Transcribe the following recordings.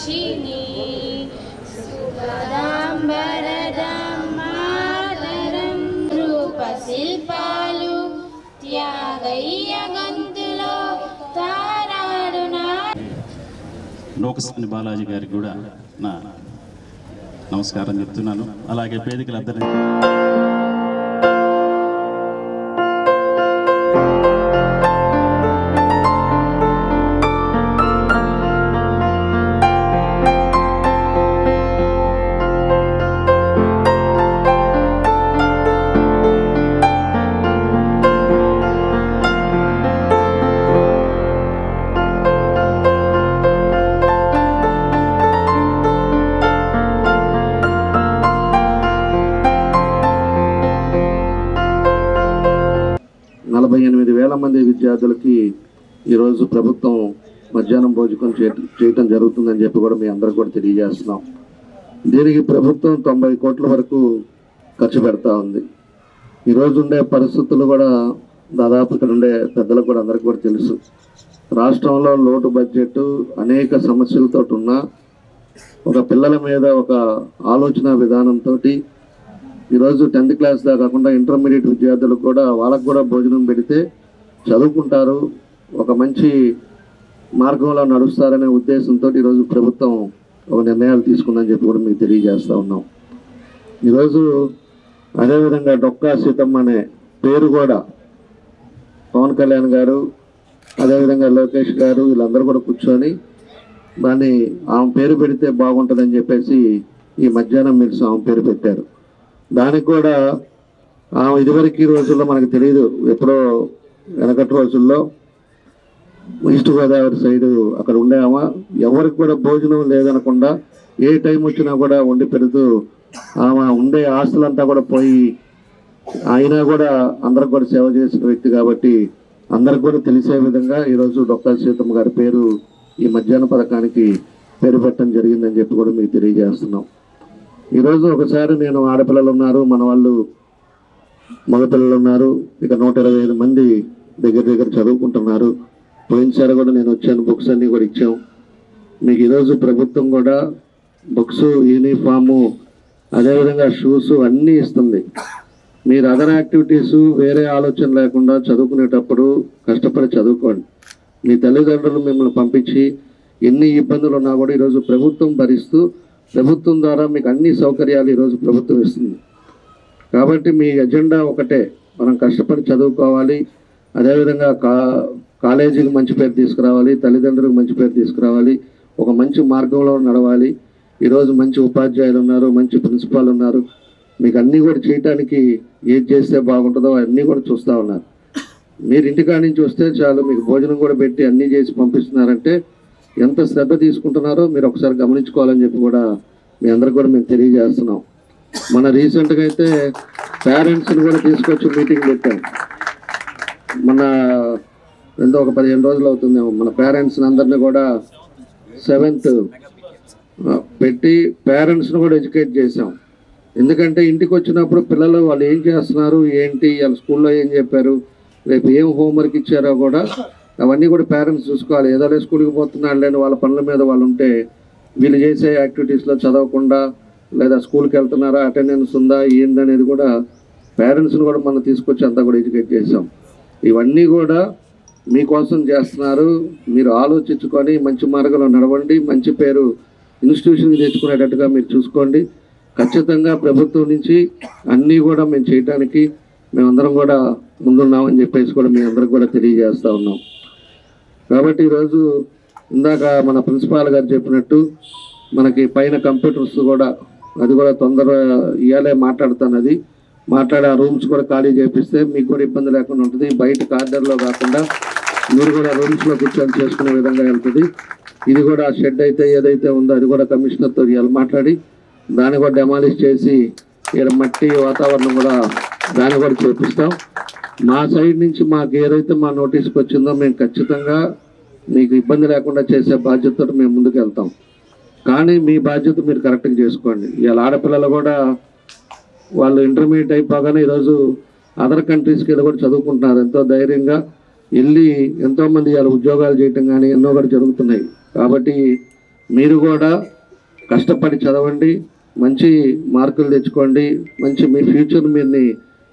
साक्षिणी सुखदां वरदां मातरं रूपशिल्पालु त्यागయ్య గంతులో తారాడునా. లోకసాని బాలాజీ గారికి కూడా నా నమస్కారం చెప్తున్నాను. అలాగే వేదికలందరినీ మంది విద్యార్థులకి ఈరోజు ప్రభుత్వం మధ్యాహ్నం భోజనం చేయటం జరుగుతుందని చెప్పి కూడా మీ అందరికి కూడా తెలియజేస్తున్నాం. దీనికి ప్రభుత్వం 90 కోట్ల వరకు ఖర్చు పెడతా ఉంది. ఈరోజు ఉండే పరిస్థితులు కూడా దాదాపు ఇక్కడ ఉండే పెద్దలకు కూడా అందరికీ కూడా తెలుసు. రాష్ట్రంలో లోటు బడ్జెట్ అనేక సమస్యలతో ఉన్న ఒక పిల్లల మీద ఒక ఆలోచన విధానంతో ఈరోజు 10th క్లాస్ దాకా కాకుండా ఇంటర్మీడియట్ విద్యార్థులకు కూడా వాళ్ళకు కూడా భోజనం పెడితే చదువుకుంటారు, ఒక మంచి మార్గంలో నడుస్తారనే ఉద్దేశంతో ఈరోజు ప్రభుత్వం ఒక నిర్ణయాలు తీసుకుందని చెప్పి కూడా మీకు తెలియజేస్తూ ఉన్నాం. ఈరోజు అదేవిధంగా డొక్కా సీతమ్మ అనే పేరు కూడా పవన్ కళ్యాణ్ గారు అదేవిధంగా లోకేష్ గారు వీళ్ళందరూ కూడా కూర్చొని దాన్ని ఆమె పేరు పెడితే బాగుంటుందని చెప్పేసి ఈ మధ్యాహ్నం మీల్స్ ఆమె పేరు పెట్టారు. దానికి కూడా ఆమె ఇదివరకు రోజుల్లో మనకు తెలియదు, ఎప్పుడో వెనకటి రోజుల్లో ఈస్ట్ గోదావరి సైడు అక్కడ ఉండేమా ఎవరికి కూడా భోజనం లేదనకుండా ఏ టైం వచ్చినా కూడా వండి పెడుతూ ఆమె ఉండే ఆస్తులంతా కూడా పోయి అయినా కూడా అందరికి కూడా సేవ చేసిన వ్యక్తి కాబట్టి అందరికి కూడా తెలిసే విధంగా ఈరోజు డొక్కా సీతమ్మ గారి పేరు ఈ మధ్యాహ్న పథకానికి పేరు పెట్టడం జరిగిందని చెప్పి కూడా మీకు తెలియజేస్తున్నాం. ఈరోజు ఒకసారి నేను ఆడపిల్లలు ఉన్నారు, మన వాళ్ళు మగపిల్లలు ఉన్నారు, ఇక 125 మంది దగ్గర చదువుకుంటున్నారు. పోయినసారి కూడా నేను వచ్చాను, బుక్స్ అన్నీ కూడా ఇచ్చాం మీకు. ఈరోజు ప్రభుత్వం కూడా బుక్స్, యూనిఫాము, అదేవిధంగా షూస్ అన్నీ ఇస్తుంది. మీరు అదర్ యాక్టివిటీస్ వేరే ఆలోచన లేకుండా చదువుకునేటప్పుడు కష్టపడి చదువుకోండి. మీ తల్లిదండ్రులు మిమ్మల్ని పంపించి ఎన్ని ఇబ్బందులు ఉన్నా కూడా ఈరోజు ప్రభుత్వం భరిస్తూ ప్రభుత్వం ద్వారా మీకు అన్ని సౌకర్యాలు ఈరోజు ప్రభుత్వం ఇస్తుంది. కాబట్టి మీ ఎజెండా ఒకటే, మనం కష్టపడి చదువుకోవాలి, అదేవిధంగా కాలేజీకి మంచి పేరు తీసుకురావాలి, తల్లిదండ్రులకు మంచి పేరు తీసుకురావాలి, ఒక మంచి మార్గంలో నడవాలి. ఈరోజు మంచి ఉపాధ్యాయులు ఉన్నారు, మంచి ప్రిన్సిపాల్ ఉన్నారు, మీకు అన్నీ కూడా చేయటానికి ఏది చేస్తే బాగుంటుందో అన్నీ కూడా చూస్తూ ఉన్నారు. మీరు ఇంటికాడి నుంచి వస్తే చాలు, మీకు భోజనం కూడా పెట్టి అన్నీ చేసి పంపిస్తున్నారంటే ఎంత శ్రద్ధ తీసుకుంటున్నారో మీరు ఒకసారి గమనించుకోవాలని చెప్పి కూడా మీ అందరికి కూడా మేము తెలియజేస్తున్నాం. మన రీసెంట్గా అయితే పేరెంట్స్ని కూడా తీసుకొచ్చి మీటింగ్ పెట్టాం. మన ఒక 15 రోజులు అవుతుందేమో, మన పేరెంట్స్ని అందరినీ కూడా 7th పెట్టి పేరెంట్స్ని కూడా ఎడ్యుకేట్ చేసాం. ఎందుకంటే ఇంటికి వచ్చినప్పుడు పిల్లలు వాళ్ళు ఏం చేస్తున్నారు, ఏంటి, వాళ్ళ స్కూల్లో ఏం చెప్పారు, రేపు ఏం హోంవర్క్ ఇచ్చారో కూడా అవన్నీ కూడా పేరెంట్స్ చూసుకోవాలి. ఏదో స్కూల్కి పోతున్నాడు లేని వాళ్ళ పనుల మీద వాళ్ళు ఉంటే వీళ్ళు చేసే యాక్టివిటీస్లో చదవకుండా లేదా స్కూల్కి వెళ్తున్నారా, అటెండెన్స్ ఉందా, ఏందనేది కూడా పేరెంట్స్ని కూడా మనం తీసుకొచ్చి అంతా కూడా ఎడ్యుకేట్ చేసాం. ఇవన్నీ కూడా మీకోసం చేస్తున్నారు. మీరు ఆలోచించుకొని మంచి మార్గంలో నడవండి, మంచి పేరు ఇన్స్టిట్యూషన్కి తెచ్చుకునేటట్టుగా మీరు చూసుకోండి. ఖచ్చితంగా ప్రభుత్వం నుంచి అన్నీ కూడా మేము చేయడానికి మేమందరం కూడా ముందున్నామని చెప్పేసి కూడా మీ అందరికి కూడా తెలియజేస్తూ ఉన్నాం. కాబట్టి ఈరోజు ఇందాక మన ప్రిన్సిపాల్ గారు చెప్పినట్టు మనకి పైన కంప్యూటర్స్ కూడా అది కూడా తొందరగా ఇవాళే మాట్లాడుతాను, అది మాట్లాడే ఆ రూమ్స్ కూడా ఖాళీ చేపిస్తే మీకు కూడా ఇబ్బంది లేకుండా ఉంటుంది. బయట కార్డర్లో కాకుండా మీరు కూడా రూమ్స్లో కూర్చొని చేసుకునే విధంగా వెళ్తుంది. ఇది కూడా ఆ షెడ్ అయితే ఏదైతే ఉందో అది కూడా కమిషనర్తో ఇవాళ మాట్లాడి దాన్ని కూడా డెమాలిష్ చేసి ఇక్కడ మట్టి వాతావరణం కూడా దాన్ని కూడా చేపిస్తాం. మా సైడ్ నుంచి మాకు ఏదైతే మా నోటీస్కి వచ్చిందో మేము ఖచ్చితంగా మీకు ఇబ్బంది లేకుండా చేసే బాధ్యతతో మేము ముందుకు వెళ్తాం. కానీ మీ బాధ్యత మీరు కరెక్ట్గా చేసుకోండి. ఇవాళ ఆడపిల్లలు కూడా వాళ్ళు ఇంటర్మీడియట్ అయిపోగానే ఈరోజు అదర్ కంట్రీస్కి వెళ్ళి కూడా చదువుకుంటున్నారు. ఎంతో ధైర్యంగా వెళ్ళి ఎంతోమంది ఇవాళ ఉద్యోగాలు చేయటం కానీ ఎన్నో కూడా జరుగుతున్నాయి. కాబట్టి మీరు కూడా కష్టపడి చదవండి, మంచి మార్కులు తెచ్చుకోండి, మంచి మీ ఫ్యూచర్ మీరుని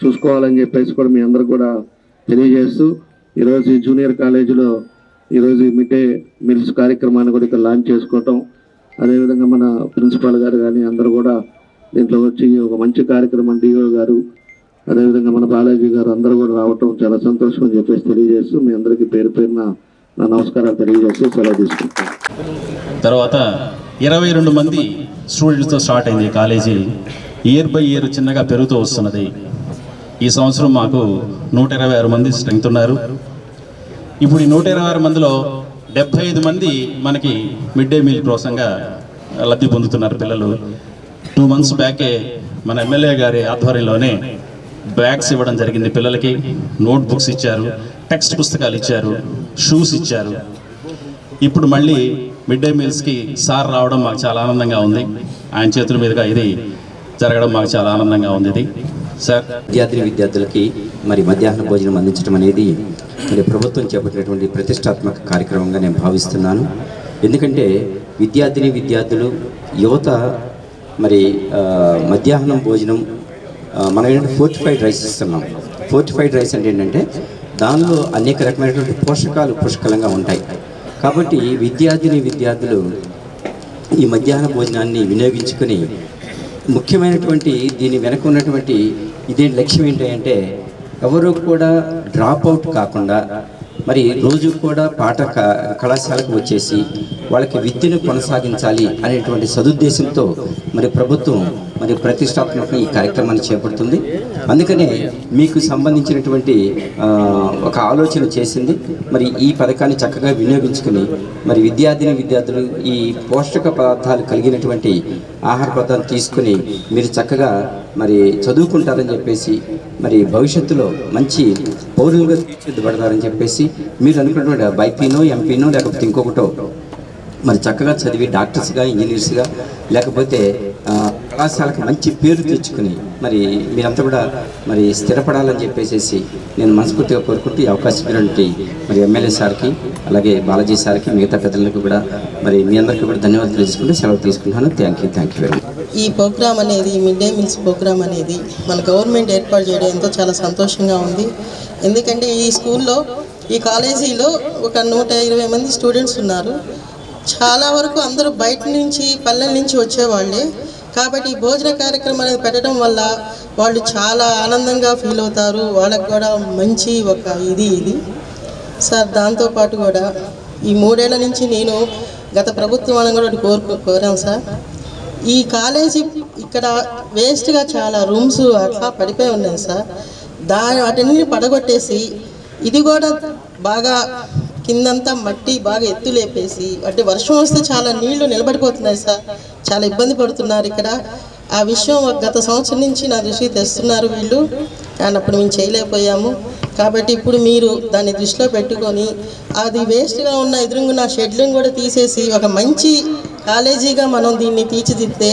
చూసుకోవాలని చెప్పేసి కూడా మీ అందరు కూడా తెలియజేస్తూ ఈరోజు ఈ జూనియర్ కాలేజీలో ఈరోజు ఈ మిడ్ డే మీల్స్ కార్యక్రమాన్ని కూడా ఇక్కడ లాంచ్ చేసుకోవటం, అదేవిధంగా మన ప్రిన్సిపాల్ గారు కానీ అందరూ కూడా దీంట్లో వచ్చి ఒక మంచి కార్యక్రమం డిఓ గారు అదేవిధంగా మన బాలాజీ గారు అందరూ కూడా రావటం చాలా సంతోషం అని చెప్పేసి తెలియజేస్తూ మీ అందరికీ పేరు పేరున నా నమస్కారాలు తెలియజేస్తూ సెలవు తీసుకుంటాను. తర్వాత 22 మంది స్టూడెంట్స్తో స్టార్ట్ అయింది కాలేజీ. ఇయర్ బై ఇయర్ చిన్నగా పెరుగుతూ వస్తున్నది. ఈ సంవత్సరం మాకు 126 మంది స్ట్రెంగ్త్ ఉన్నారు. ఇప్పుడు ఈ 126 మందిలో 75 మంది మనకి మిడ్ డే మీల్ కోసంగా లబ్ధి పొందుతున్నారు పిల్లలు. 2 months బ్యాకే మన ఎమ్మెల్యే గారి ఆధ్వర్యంలోనే బ్యాగ్స్ ఇవ్వడం జరిగింది. పిల్లలకి నోట్ బుక్స్ ఇచ్చారు, టెక్స్ట్ పుస్తకాలు ఇచ్చారు, షూస్ ఇచ్చారు. ఇప్పుడు మళ్ళీ మిడ్ డే మీల్స్కి సార్ రావడం మాకు చాలా ఆనందంగా ఉంది. ఆయన చేతుల మీదుగా ఇది జరగడం మాకు చాలా ఆనందంగా ఉంది. ఇది సార్ విద్యార్థులకి మరి మధ్యాహ్న భోజనం అందించడం అనేది మరి ప్రభుత్వం చేపట్టినటువంటి ప్రతిష్టాత్మక కార్యక్రమంగా నేను భావిస్తున్నాను. ఎందుకంటే విద్యార్థులు యువత మరి మధ్యాహ్నం భోజనం మనం ఏంటంటే ఫోర్టిఫైడ్ రైస్ ఇస్తున్నాం. ఫోర్టిఫైడ్ రైస్ అంటే ఏంటంటే దానిలో అనేక రకమైనటువంటి పోషకాలు పుష్కలంగా ఉంటాయి. కాబట్టి విద్యార్థులు ఈ మధ్యాహ్న భోజనాన్ని వినియోగించుకొని ముఖ్యమైనటువంటి దీని వెనక ఉన్నటువంటి ఇదే లక్ష్యం ఏంటంటే ఎవరు కూడా డ్రాప్ అవుట్ కాకుండా మరి రోజు కూడా కళాశాలకు వచ్చేసి వాళ్ళకి విద్యను కొనసాగించాలి అనేటువంటి సదుద్దేశంతో మరి ప్రభుత్వం మరి ప్రతిష్టాత్మక ఈ కార్యక్రమాన్ని చేపడుతుంది. అందుకనే మీకు సంబంధించినటువంటి ఒక ఆలోచన చేసింది. మరి ఈ పథకాన్ని చక్కగా వినియోగించుకుని మరి విద్యార్థులు ఈ పోషక పదార్థాలు కలిగినటువంటి ఆహార పదార్థాలు తీసుకుని మీరు చక్కగా మరి చదువుకుంటారని చెప్పేసి మరి భవిష్యత్తులో మంచి పౌరులుగా తీర్చిదిద్దబడతారని చెప్పేసి మీరు అనుకున్నటువంటి బైపీనో ఎంపీనో లేకపోతే ఇంకొకటో మరి చక్కగా చదివి డాక్టర్స్గా ఇంజనీర్స్గా లేకపోతే కళాశాలకు మంచి పేరు తెచ్చుకుని మరి మీరంతా కూడా మరి స్థిరపడాలని చెప్పేసి నేను మనస్ఫూర్తిగా కోరుకుంటూ ఈ అవకాశం ఇచ్చినటువంటి మరి ఎమ్మెల్యే సార్కి అలాగే బాలాజీ సార్కి మిగతా పెద్దలకు కూడా మరి మీ అందరికీ కూడా ధన్యవాదాలు తెలుసుకుంటూ సెలవు తీసుకుంటున్నాను. Thank you very much. ఈ ప్రోగ్రామ్ అనేది మిడ్ డే మీల్స్ ప్రోగ్రామ్ అనేది మన గవర్నమెంట్ ఏర్పాటు చేయడం ఎంతో చాలా సంతోషంగా ఉంది. ఎందుకంటే ఈ స్కూల్లో ఈ కాలేజీలో ఒక 120 మంది స్టూడెంట్స్ ఉన్నారు. చాలా వరకు అందరూ బయట నుంచి పల్లెల నుంచి వచ్చేవాళ్ళే. కాబట్టి ఈ భోజన కార్యక్రమం అనేది పెట్టడం వల్ల వాళ్ళు చాలా ఆనందంగా ఫీల్ అవుతారు. వాళ్ళకు కూడా మంచి ఒక ఇది సార్. దాంతోపాటు కూడా ఈ 3 ఏళ్ల నుంచి నేను గత ప్రభుత్వాన్ని కూడా కోరాం సార్. ఈ కాలేజీ ఇక్కడ వేస్ట్గా చాలా రూమ్స్ అట్లా పడిపోయి ఉన్నాయి సార్. వాటిని పడగొట్టేసి ఇది కూడా బాగా కిందంతా మట్టి బాగా ఎత్తులేపేసి అంటే వర్షం వస్తే చాలా నీళ్లు నిలబడిపోతున్నాయి సార్. చాలా ఇబ్బంది పడుతున్నారు ఇక్కడ. ఆ విషయం గత సంవత్సరం నుంచి నా దృష్టికి తెస్తున్నారు వీళ్ళు, కానీ అప్పుడు మేము చేయలేకపోయాము. కాబట్టి ఇప్పుడు మీరు దాన్ని దృష్టిలో పెట్టుకొని అది వేస్ట్గా ఉన్న ఎదురుగున్న షెడ్లను కూడా తీసేసి ఒక మంచి కాలేజీగా మనం దీన్ని తీర్చిదిద్దితే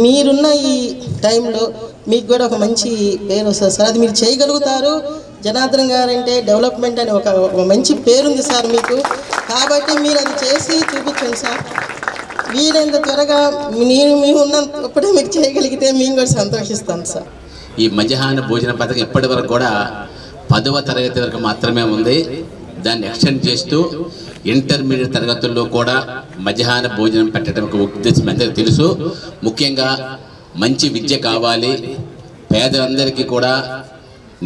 మీరున్న ఈ టైంలో మీకు కూడా ఒక మంచి పేరు వస్తుంది సార్. అది మీరు చేయగలుగుతారు. జనార్దన్ గారు అంటే డెవలప్మెంట్ అని ఒక మంచి పేరుంది సార్ మీకు. కాబట్టి మీరు అది చేసి చూపించండి సార్. వీలైనంత త్వరగా మేము ఉన్నప్పుడే మీరు చేయగలిగితే మేము కూడా సంతోషిస్తాం సార్. ఈ మధ్యాహ్న భోజన పథకం ఇప్పటి వరకు కూడా 10వ తరగతి వరకు మాత్రమే ఉంది. దాన్ని ఎక్స్టెండ్ చేస్తూ ఇంటర్మీడియట్ తరగతుల్లో కూడా మధ్యాహ్న భోజనం పెట్టడం ఉద్దేశం అందరికీ తెలుసు. ముఖ్యంగా మంచి విద్య కావాలి, పేదలందరికీ కూడా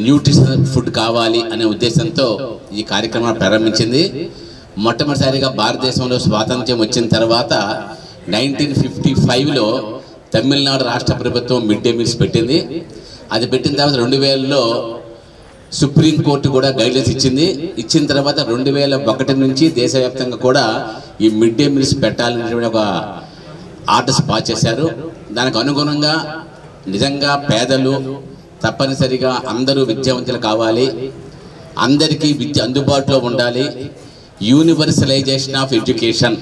న్యూట్రిషనల్ ఫుడ్ కావాలి అనే ఉద్దేశంతో ఈ కార్యక్రమాన్ని ప్రారంభించింది. మొట్టమొదటిసారిగా భారతదేశంలో స్వాతంత్ర్యం వచ్చిన తర్వాత 1955లో తమిళనాడు రాష్ట్ర ప్రభుత్వం మిడ్ డే మీల్స్ పెట్టింది. అది పెట్టిన తర్వాత 2000లో సుప్రీంకోర్టు కూడా గైడ్లైన్స్ ఇచ్చిన తర్వాత 2001 నుంచి దేశవ్యాప్తంగా కూడా ఈ మిడ్ డే మీల్స్ పెట్టాలనేటువంటి ఒక ఆర్డర్స్ పాస్ చేశారు. దానికి అనుగుణంగా నిజంగా పేదలు తప్పనిసరిగా అందరూ విద్యావంతులు కావాలి, అందరికీ విద్య అందుబాటులో ఉండాలి, యూనివర్సలైజేషన్ ఆఫ్ ఎడ్యుకేషన్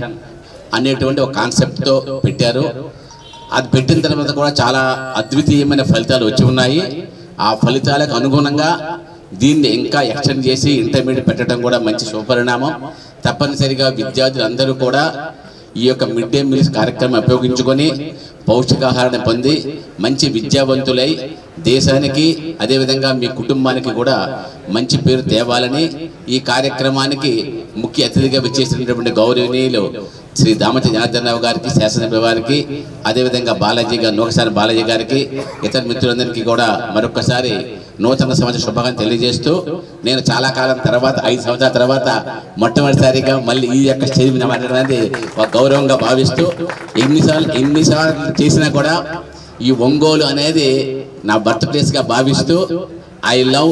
అనేటువంటి ఒక కాన్సెప్ట్తో పెట్టారు. అది పెట్టిన తర్వాత కూడా చాలా అద్వితీయమైన ఫలితాలు వచ్చి ఉన్నాయి. ఆ ఫలితాలకు అనుగుణంగా దీన్ని ఇంకా ఎక్స్టెండ్ చేసి ఇంటర్మీడియట్ పెట్టడం కూడా మంచి శుభపరిణామం. తప్పనిసరిగా విద్యార్థులు అందరూ కూడా ఈ యొక్క మిడ్ డే మీల్స్ కార్యక్రమం ఉపయోగించుకొని పౌష్టికాహారాన్ని పొంది మంచి విద్యావంతులై దేశానికి అదేవిధంగా మీ కుటుంబానికి కూడా మంచి పేరు తేవాలని ఈ కార్యక్రమానికి ముఖ్య అతిథిగా విచ్చేసినటువంటి గౌరవనీయులు శ్రీ దామతి జనార్దన్ రావు గారికి, శాసనసభ వారికి, అదేవిధంగా నూకసాని బాలాజీ గారికి, ఇతర మిత్రులందరికీ కూడా మరొకసారి నూతన సంవత్సర శుభాకాంక్షలు తెలియజేస్తూ, నేను చాలా కాలం తర్వాత 5 సంవత్సరాల తర్వాత మొట్టమొదటిసారిగా మళ్ళీ ఈ యొక్క స్టేజ్ మీద మాట్లాడడానికి ఒక గౌరవంగా భావిస్తూ, ఎన్నిసార్లు చేసినా కూడా ఈ ఒంగోలు అనేది నా బర్త్ ప్లేస్గా భావిస్తూ I love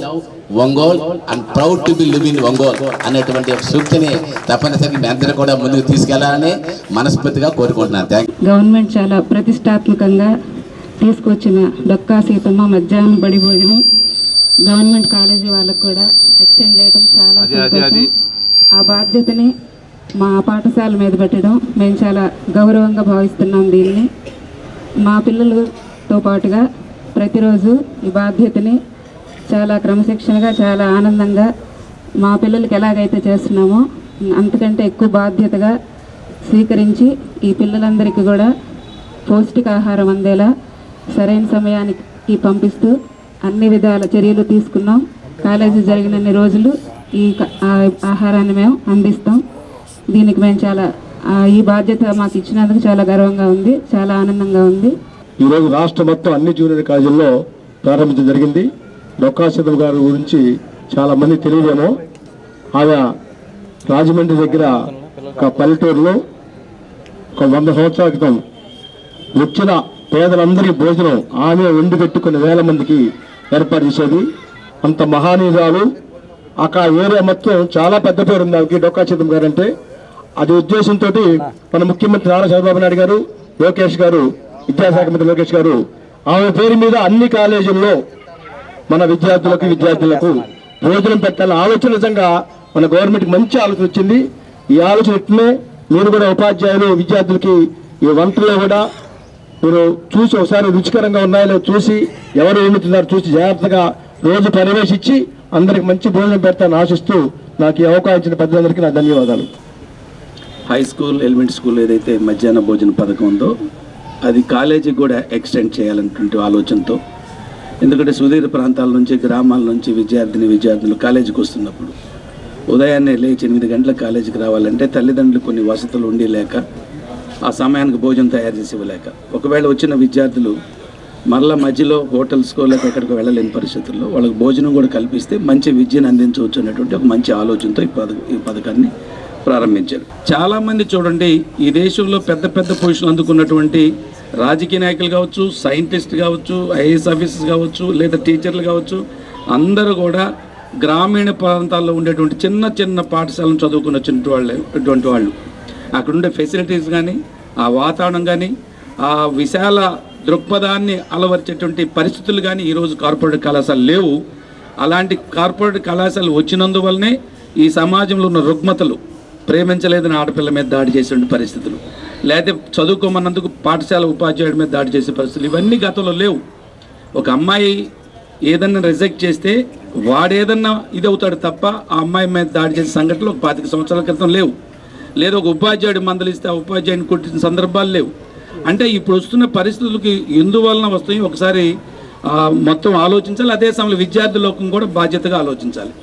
Ongole and proud to be live in Ongole అనేటువంటి ఒక సూక్తిని తప్పనిసరిగా మీ అందరూ కూడా ముందుకు తీసుకెళ్లాలని మనస్ఫూర్తిగా కోరుకుంటున్నాను. గవర్నమెంట్ చాలా ప్రతిష్టాత్మకంగా తీసుకొచ్చిన డొక్కా సీతమ్మ మధ్యాహ్నం బడి భోజనం గవర్నమెంట్ కాలేజీ వాళ్ళకు కూడా ఎక్స్టెండ్ చేయడం చాలా సంతోషం. ఆ బాధ్యతని మా పాఠశాల మీద పెట్టడం మేము చాలా గౌరవంగా భావిస్తున్నాం. దీన్ని మా పిల్లలతో పాటుగా ప్రతిరోజు ఈ బాధ్యతని చాలా క్రమశిక్షణగా, చాలా ఆనందంగా మా పిల్లలకి ఎలాగైతే చేస్తున్నామో అంతకంటే ఎక్కువ బాధ్యతగా స్వీకరించి ఈ పిల్లలందరికీ కూడా పౌష్టికాహారం అందేలా సరైన సమయానికి పంపిస్తూ అన్ని విధాల చర్యలు తీసుకున్నాం. కాలేజీ జరిగినన్ని రోజులు ఈ ఆహారాన్ని మేము అందిస్తాం. దీనికి మేము చాలా ఈ బాధ్యత మాకు ఇచ్చినందుకు చాలా గర్వంగా ఉంది, చాలా ఆనందంగా ఉంది. ఈరోజు రాష్ట్రం మొత్తం అన్ని జూనియర్ కాలేజీల్లో ప్రారంభించడం జరిగింది. డొక్కా సీతమ్మ గారి గురించి చాలా మంది తెలియదేమో. ఆమె రాజమండ్రి దగ్గర ఒక పల్లెటూరులో ఒక 100 సంవత్సరాల క్రితం వచ్చిన పేదలందరికీ భోజనం ఆమె వండి పెట్టుకుని 1000 మందికి ఏర్పాటు చేసేది. అంత మహానీయురాలు. అక్కడ ఏరియా మొత్తం చాలా పెద్ద పేరు ఉంది ఆమెకి, డొక్కా సీతమ్మ గారు అంటే. అది ఉద్దేశంతో మన ముఖ్యమంత్రి నారా చంద్రబాబు నాయుడు గారు, లోకేష్ గారు, విద్యాశాఖ మంత్రి లోకేష్ గారు ఆమె పేరు మీద అన్ని కాలేజీల్లో మన విద్యార్థులకు భోజనం పెట్టాలని ఆలోచన నిజంగా మన గవర్నమెంట్ మంచి ఆలోచన వచ్చింది. ఈ ఆలోచన ఇట్లనే మీరు కూడా ఉపాధ్యాయులు విద్యార్థులకి ఈ వంటల్లో కూడా మీరు చూసి ఒకసారి రుచికరంగా ఉన్నాయో చూసి ఎవరు వండుతున్నారు చూసి జాగ్రత్తగా రోజు పర్యవేక్షించి అందరికి మంచి భోజనం పెడతానని ఆశిస్తూ నాకు ఈ అవకాశం ఇచ్చిన పెద్దలందరికీ నా ధన్యవాదాలు. హై స్కూల్, ఎలిమెంటరీ స్కూల్ ఏదైతే మధ్యాహ్న భోజన పథకం ఉందో అది కాలేజీకి కూడా ఎక్స్టెండ్ చేయాలన్నటువంటి ఆలోచనతో, ఎందుకంటే సుదీర్ఘ ప్రాంతాల నుంచి, గ్రామాల నుంచి విద్యార్థులు కాలేజీకి వస్తున్నప్పుడు ఉదయాన్నే లేచి 8 గంటలకు కాలేజీకి రావాలంటే తల్లిదండ్రులు కొన్ని వసతులు ఉండి లేక ఆ సమయానికి భోజనం తయారు చేసి ఇవ్వలేక, ఒకవేళ వచ్చిన విద్యార్థులు మరలా మధ్యలో హోటల్స్కో లేక ఎక్కడికో వెళ్ళలేని పరిస్థితుల్లో వాళ్ళకి భోజనం కూడా కల్పిస్తే మంచి విద్యను అందించవచ్చు అనేటువంటి ఒక మంచి ఆలోచనతో ఈ పథకాన్ని ప్రారంభించారు. చాలామంది చూడండి, ఈ దేశంలో పెద్ద పెద్ద పొజిషన్లు అందుకున్నటువంటి రాజకీయ నాయకులు కావచ్చు, సైంటిస్ట్ కావచ్చు, ఐఏఎస్ ఆఫీసర్స్ కావచ్చు, లేదా టీచర్లు కావచ్చు, అందరూ కూడా గ్రామీణ ప్రాంతాల్లో ఉండేటువంటి చిన్న చిన్న పాఠశాలను చదువుకుని వచ్చినటువంటి వాళ్ళు అక్కడ ఉండే ఫెసిలిటీస్ కానీ, ఆ వాతావరణం కానీ, ఆ విశాల దృక్పథాన్ని అలవర్చేటువంటి పరిస్థితులు కానీ ఈరోజు కార్పొరేట్ కళాశాలలు లేవు. అలాంటి కార్పొరేట్ కళాశాలలు వచ్చినందువల్లనే ఈ సమాజంలో ఉన్న రుగ్మతలు, ప్రేమించలేదని ఆడపిల్ల మీద దాడి చేసే పరిస్థితులు, లేకపోతే చదువుకోమన్నందుకు పాఠశాల ఉపాధ్యాయుడి మీద దాడి చేసే పరిస్థితులు ఇవన్నీ గతంలో లేవు. ఒక అమ్మాయి ఏదన్నా రిజెక్ట్ చేస్తే వాడేదన్నా ఇది అవుతాడు తప్ప ఆ అమ్మాయి మీద దాడి చేసే సంఘటనలు ఒక 25 సంవత్సరాల క్రితం లేవు. లేదా ఒక ఉపాధ్యాయుడు మందలిస్తే ఆ ఉపాధ్యాయుడిని కొట్టిన సందర్భాలు లేవు. అంటే ఇప్పుడు వస్తున్న పరిస్థితులకి ఎందువలన వస్తాయి ఒకసారి మొత్తం ఆలోచించాలి. అదే సమయంలో విద్యార్థి లోకం కూడా బాధ్యతగా ఆలోచించాలి.